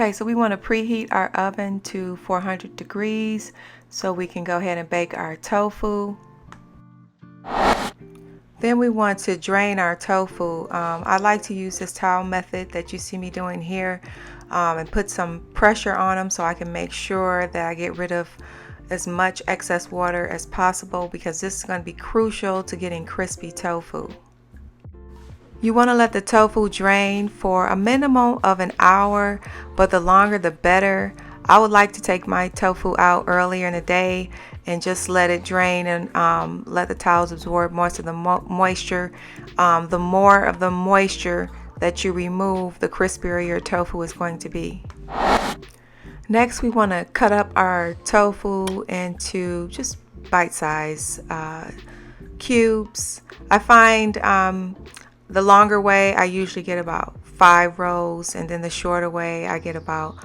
Okay, so we want to preheat our oven to 400 degrees so we can go ahead and bake our tofu. Then we want to drain our tofu. I like to use this towel method that you see me doing here and put some pressure on them so I can make sure that I get rid of as much excess water as possible, because this is going to be crucial to getting crispy tofu. You want to let the tofu drain for a minimum of an hour, but the longer the better. I would like to take my tofu out earlier in the day and just let it drain and let the towels absorb most of the moisture. The more of the moisture that you remove, the crispier your tofu is going to be. Next, we want to cut up our tofu into just bite-sized cubes. I find the longer way, I usually get about 5 rows, and then the shorter way, I get about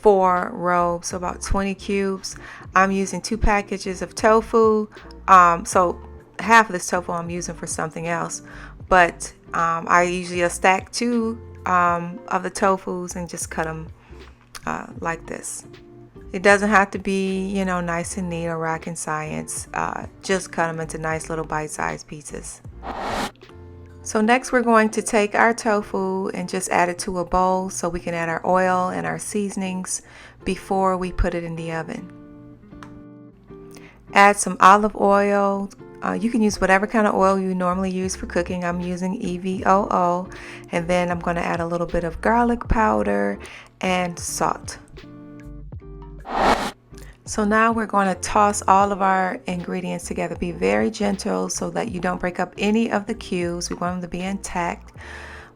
4 rows, so about 20 cubes. I'm using 2 packages of tofu, so half of this tofu I'm using for something else, but I usually stack 2 of the tofus and just cut them like this. It doesn't have to be, you know, nice and neat or rocket science. Just cut them into nice little bite-sized pieces. So next we're going to take our tofu and just add it to a bowl so we can add our oil and our seasonings before we put it in the oven. Add some olive oil. You can use whatever kind of oil you normally use for cooking. I'm using EVOO, and then I'm going to add a little bit of garlic powder and salt. So now we're going to toss all of our ingredients together. Be very gentle so that you don't break up any of the cubes. We want them to be intact,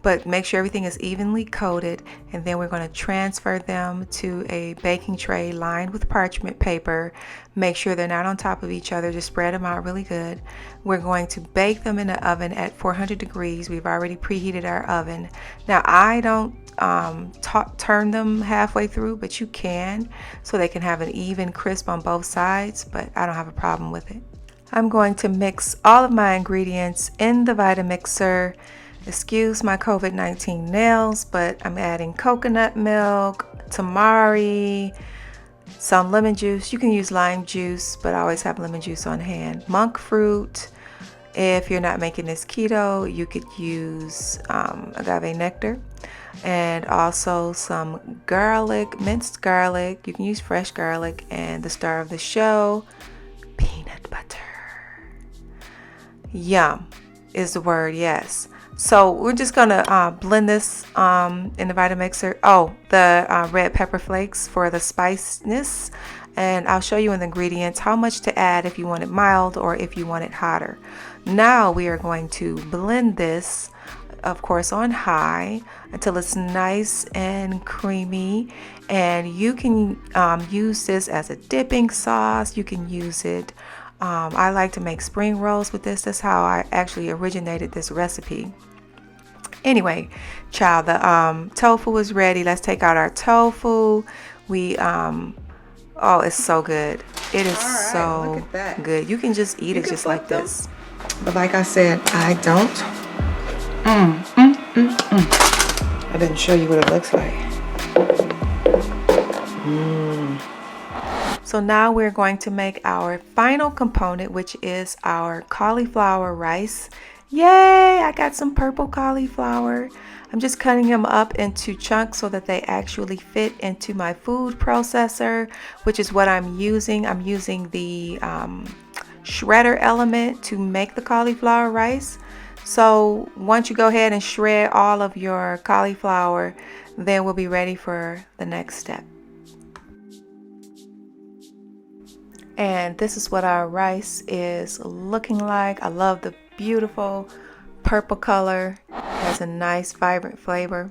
but make sure everything is evenly coated. And then we're going to transfer them to a baking tray lined with parchment paper. Make sure they're not on top of each other. Just spread them out really good. We're going to bake them in the oven at 400 degrees. We've already preheated our oven. Now I don't turn them halfway through, but you can, so they can have an even crisp on both sides, but I don't have a problem with it. I'm going to mix all of my ingredients in the Vitamixer. Excuse my COVID-19 nails, but I'm adding coconut milk, tamari, some lemon juice. You can use lime juice, but I always have lemon juice on hand. Monk fruit. If you're not making this keto, you could use agave nectar, and also some garlic, minced garlic. You can use fresh garlic, and the star of the show, peanut butter. Yum is the word, yes. So we're just gonna blend this in the Vitamixer. Oh, the red pepper flakes for the spiciness, and I'll show you in the ingredients how much to add if you want it mild or if you want it hotter. Now we are going to blend this, of course, on high until it's nice and creamy, and you can use this as a dipping sauce. You can use it. I like to make spring rolls with this. That's how I actually originated this recipe. Anyway, child, the tofu is ready. Let's take out our tofu. Oh, it's so good. It is so good. You can just eat it just like this. But like I said, I don't. I didn't show you what it looks like. So now we're going to make our final component, which is our cauliflower rice. Yay! I got some purple cauliflower. I'm just cutting them up into chunks so that they actually fit into my food processor, which is what I'm using. I'm using the shredder element to make the cauliflower rice. So once you go ahead and shred all of your cauliflower, then we'll be ready for the next step. And this is what our rice is looking like. I love the beautiful purple color. It has a nice vibrant flavor.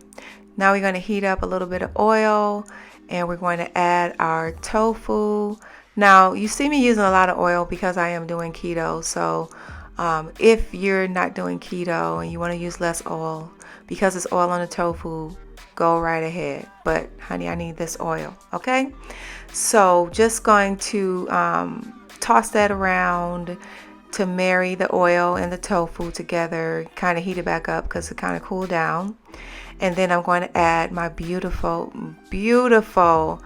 Now we're going to heat up a little bit of oil, and we're going to add our tofu. Now you see me using a lot of oil because I am doing keto. So if you're not doing keto and you want to use less oil, because it's oil on the tofu, go right ahead. But honey, I need this oil. Okay, so just going to toss that around to marry the oil and the tofu together, kind of heat it back up because it kind of cooled down. And then I'm going to add my beautiful, beautiful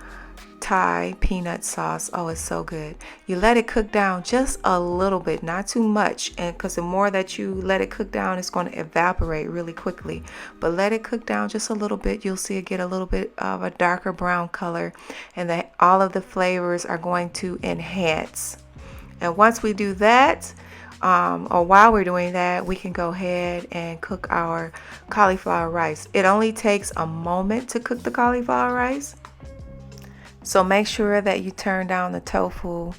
Thai peanut sauce. Oh, it's so good. You let it cook down just a little bit, not too much, and because the more that you let it cook down, it's going to evaporate really quickly. But let it cook down just a little bit. You'll see it get a little bit of a darker brown color, and that all of the flavors are going to enhance. And once we do that, or while we're doing that, we can go ahead and cook our cauliflower rice. It only takes a moment to cook the cauliflower rice. So make sure that you turn down the tofu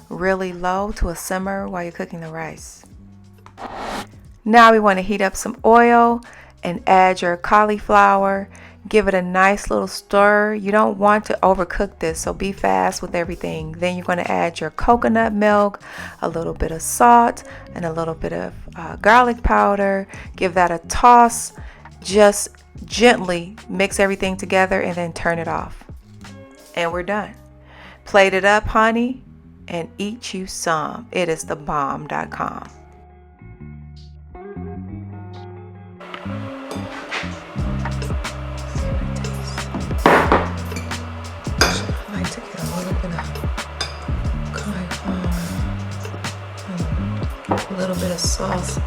really low to a simmer while you're cooking the rice. Now we want to heat up some oil and add your cauliflower. Give it a nice little stir. You don't want to overcook this, so be fast with everything. Then you're going to add your coconut milk, a little bit of salt, and a little bit of garlic powder. Give that a toss. Just gently mix everything together and then turn it off. And we're done. Plate it up, honey, and eat you some. It is thebomb.com. I like to get a little bit of cauliflower, a little bit of sauce.